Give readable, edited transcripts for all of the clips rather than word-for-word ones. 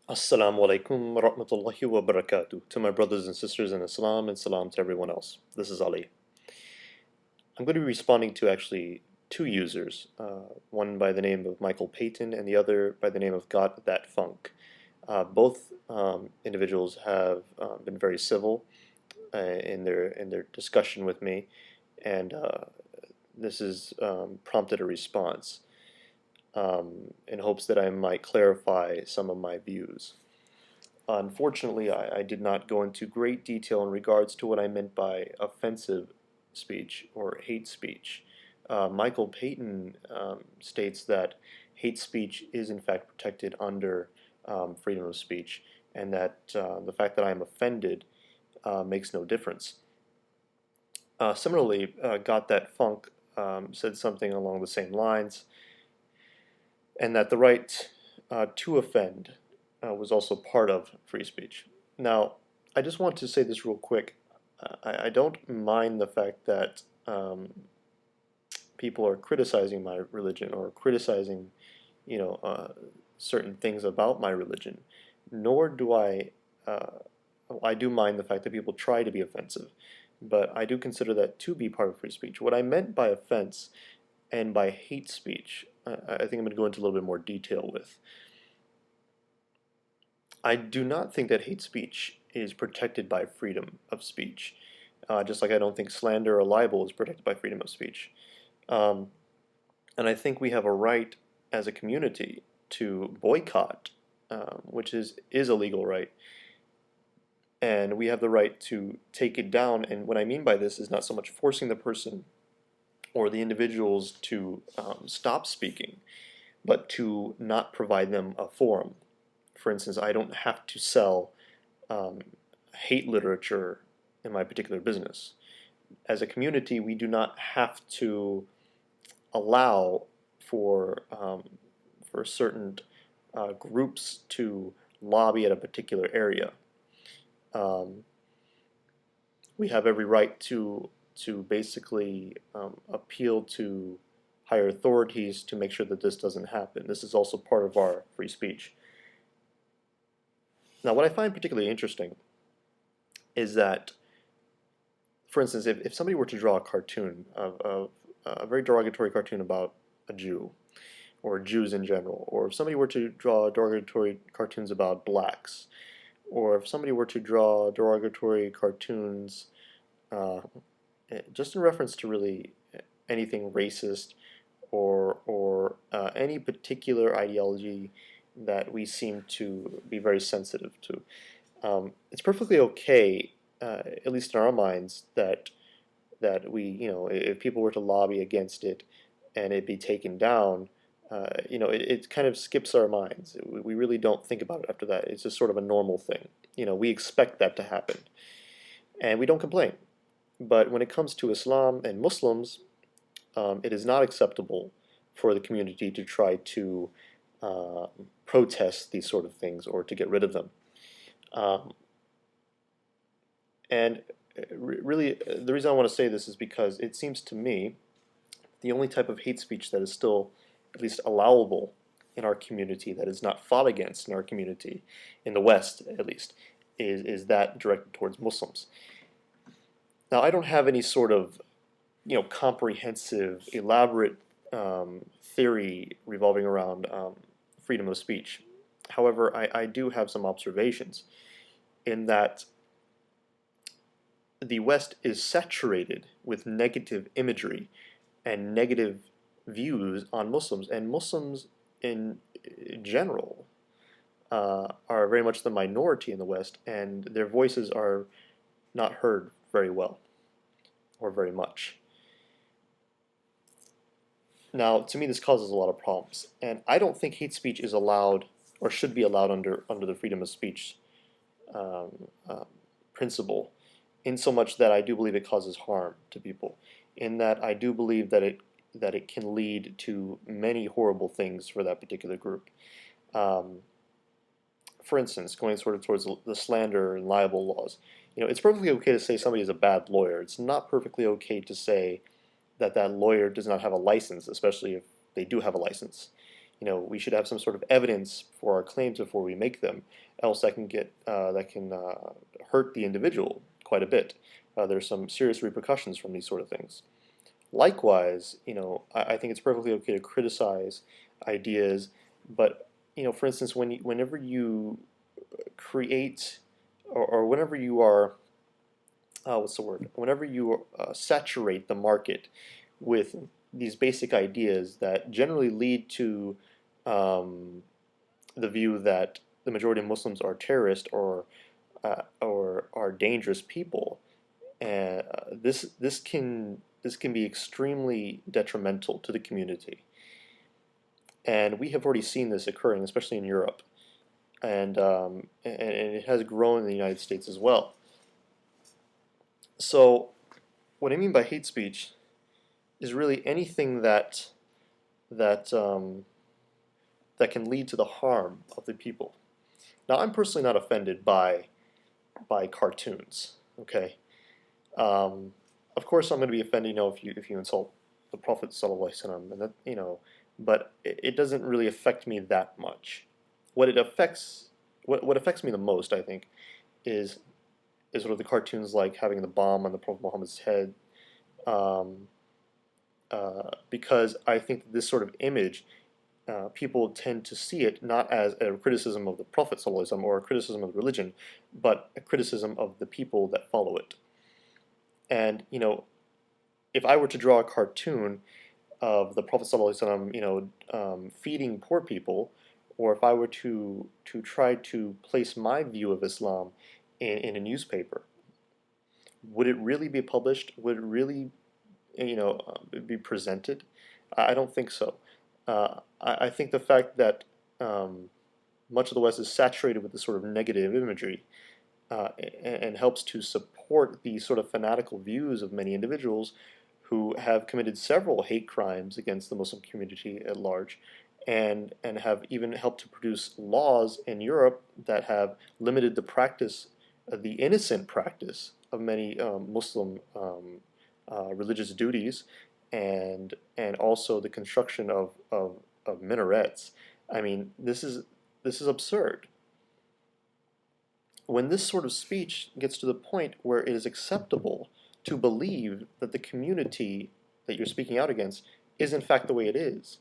Assalamu alaikum wa rahmatullahi wa barakatuh. To my brothers and sisters in Islam, and salam to everyone else. This is Ali. I'm going to be responding to actually two users, one by the name of MichaelPayton and the other by the name of Gothatfunk. Both individuals have been very civil in their discussion with me, and this has prompted a response in hopes that I might clarify some of my views. Unfortunately, I did not go into great detail in regards to what I meant by offensive speech or hate speech. MichaelPayton states that hate speech is in fact protected under freedom of speech, and that the fact that I am offended makes no difference. Similarly, Gothatfunk said something along the same lines, and that the right to offend was also part of free speech. Now, I just want to say this real quick. I don't mind the fact that people are criticizing my religion or criticizing, certain things about my religion. Nor do I do mind the fact that people try to be offensive, but I do consider that to be part of free speech. What I meant by offense and by hate speech, I think I'm going to go into a little bit more detail with. I do not think that hate speech is protected by freedom of speech, just like I don't think slander or libel is protected by freedom of speech. Um, and I think we have a right as a community to boycott, which is a legal right, and we have the right to take it down. And what I mean by this is not so much forcing the person or the individuals to stop speaking, but to not provide them a forum. For instance, I don't have to sell um, hate literature in my particular business. As a community, we do not have to allow for certain groups to lobby at a particular area. Um, we have every right to basically appeal to higher authorities to make sure that this doesn't happen. This is also part of our free speech. Now, what I find particularly interesting is that, for instance, if somebody were to draw a cartoon of a very derogatory cartoon about a Jew or Jews in general, or if somebody were to draw derogatory cartoons about blacks, or if somebody were to draw derogatory cartoons uh, just in reference to really anything racist or any particular ideology that we seem to be very sensitive to. It's perfectly okay, at least in our minds, that we, if people were to lobby against it and it be taken down, it kind of skips our minds. We really don't think about it after that. It's just sort of a normal thing. We expect that to happen, and we don't complain. But when it comes to Islam and Muslims, it is not acceptable for the community to try to uh, protest these sort of things or to get rid of them. Um, and really, the reason I want to say this is because it seems to me the only type of hate speech that is still at least allowable in our community, that is not fought against in our community, in the West at least, is that directed towards Muslims. Now, I don't have any sort of comprehensive, elaborate theory revolving around freedom of speech. However, I do have some observations in that the West is saturated with negative imagery and negative views on Muslims, and Muslims in general are very much the minority in the West, and their voices are not heard very well or very much. Now, to me, this causes a lot of problems, and I don't think hate speech is allowed or should be allowed under the freedom of speech um, uh, principle, in so much that I do believe it causes harm to people. In that I do believe that it can lead to many horrible things for that particular group. Um, for instance, going sort of towards the slander and libel laws, it's perfectly okay to say somebody is a bad lawyer. It's not perfectly okay to say that that lawyer does not have a license, especially if they do have a license. We should have some sort of evidence for our claims before we make them, else that can hurt the individual quite a bit. There's some serious repercussions from these sort of things. Likewise, I think it's perfectly okay to criticize ideas, but for instance, whenever you create, or whenever you are, what's the word? Whenever you saturate the market with these basic ideas that generally lead to the view that the majority of Muslims are terrorists or are dangerous people, and this can be extremely detrimental to the community. And we have already seen this occurring, especially in Europe, and it has grown in the United States as well. So, what I mean by hate speech is really anything that that can lead to the harm of the people. Now, I'm personally not offended by cartoons. Okay, of course I'm going to be offended, if you insult the Prophet sallallahu alaihi wasallam, and but it doesn't really affect me that much. What affects me the most, I think, is sort of the cartoons like having the bomb on the Prophet Muhammad's head, um, because I think this sort of image, people tend to see it not as a criticism of the Prophet sallallahu alaihi wasallam or a criticism of the religion, but a criticism of the people that follow it. And if I were to draw a cartoon of the Prophet ﷺ, feeding poor people, or if I were to try to place my view of Islam in a newspaper, would it really be published? Would it really, be presented? I don't think so. I think the fact that much of the West is saturated with this sort of negative imagery, and helps to support these sort of fanatical views of many individuals who have committed several hate crimes against the Muslim community at large, and have even helped to produce laws in Europe that have limited the practice, the innocent practice of many Muslim religious duties, and also the construction of minarets. I mean, this is absurd. When this sort of speech gets to the point where it is acceptable to believe that the community that you're speaking out against is in fact the way it is,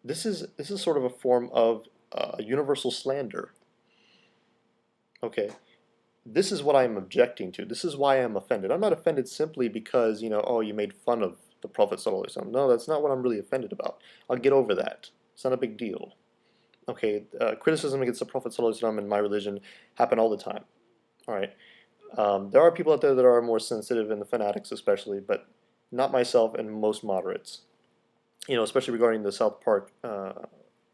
this is sort of a form of universal slander. Okay, this is what I'm objecting to. This is why I'm offended. I'm not offended simply because oh, you made fun of the Prophet ﷺ. No, that's not what I'm really offended about. I'll get over that. It's not a big deal. Okay, criticism against the Prophet ﷺ in my religion happen all the time. All right, there are people out there that are more sensitive, and the fanatics especially, but not myself and most moderates. Especially regarding the South Park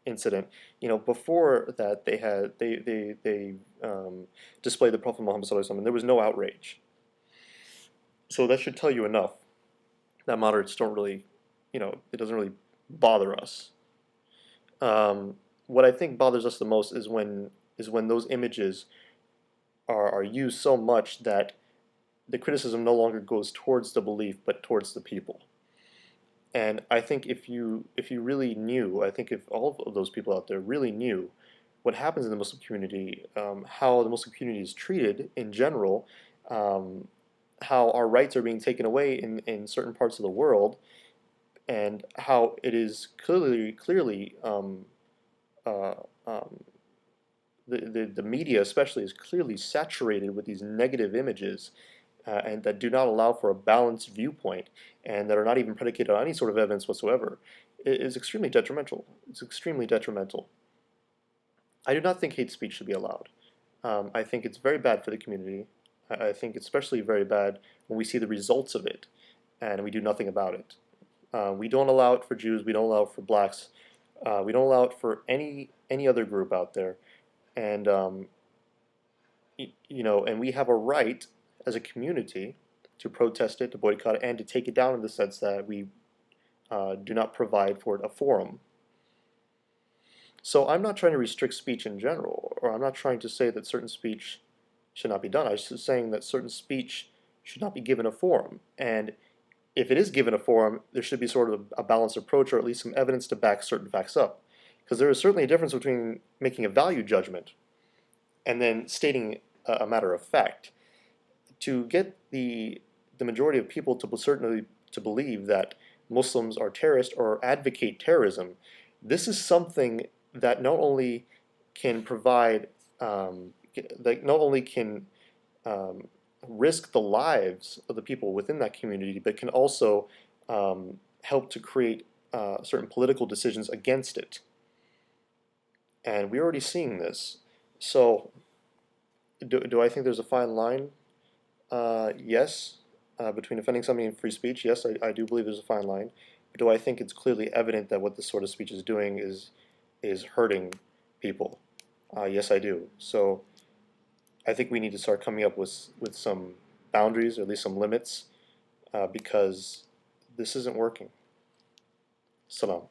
incident. Before that they displayed the Prophet Muhammad ﷺ, and there was no outrage. So that should tell you enough that moderates don't really, it doesn't really bother us. What I think bothers us the most is when those images are used so much that the criticism no longer goes towards the belief but towards the people. And I think if you really knew, I think if all of those people out there really knew what happens in the Muslim community, how the Muslim community is treated in general, how our rights are being taken away in certain parts of the world, and how it is clearly the media especially is clearly saturated with these negative images, and that do not allow for a balanced viewpoint, and that are not even predicated on any sort of evidence whatsoever, it is extremely detrimental. It's extremely detrimental. I do not think hate speech should be allowed. I think it's very bad for the community. I think it's especially very bad when we see the results of it, and we do nothing about it. We don't allow it for Jews. We don't allow it for blacks. We don't allow it for any other group out there, and and we have a right as a community to protest it, to boycott it, and to take it down in the sense that we do not provide for it a forum. So I'm not trying to restrict speech in general, or I'm not trying to say that certain speech should not be done. I'm just saying that certain speech should not be given a forum, and if it is given a forum, there should be sort of a balanced approach, or at least some evidence to back certain facts up. Because there is certainly a difference between making a value judgment and then stating a matter of fact. To get the majority of people to certainly to believe that Muslims are terrorists or advocate terrorism, this is something that not only can provide, that not only can risk the lives of the people within that community, but can also help to create certain political decisions against it. And we're already seeing this. So, do I think there's a fine line? Yes. Between offending somebody and free speech, yes, I do believe there's a fine line. But do I think it's clearly evident that what this sort of speech is doing is hurting people? Yes, I do. So I think we need to start coming up with some boundaries, or at least some limits, because this isn't working. Salam.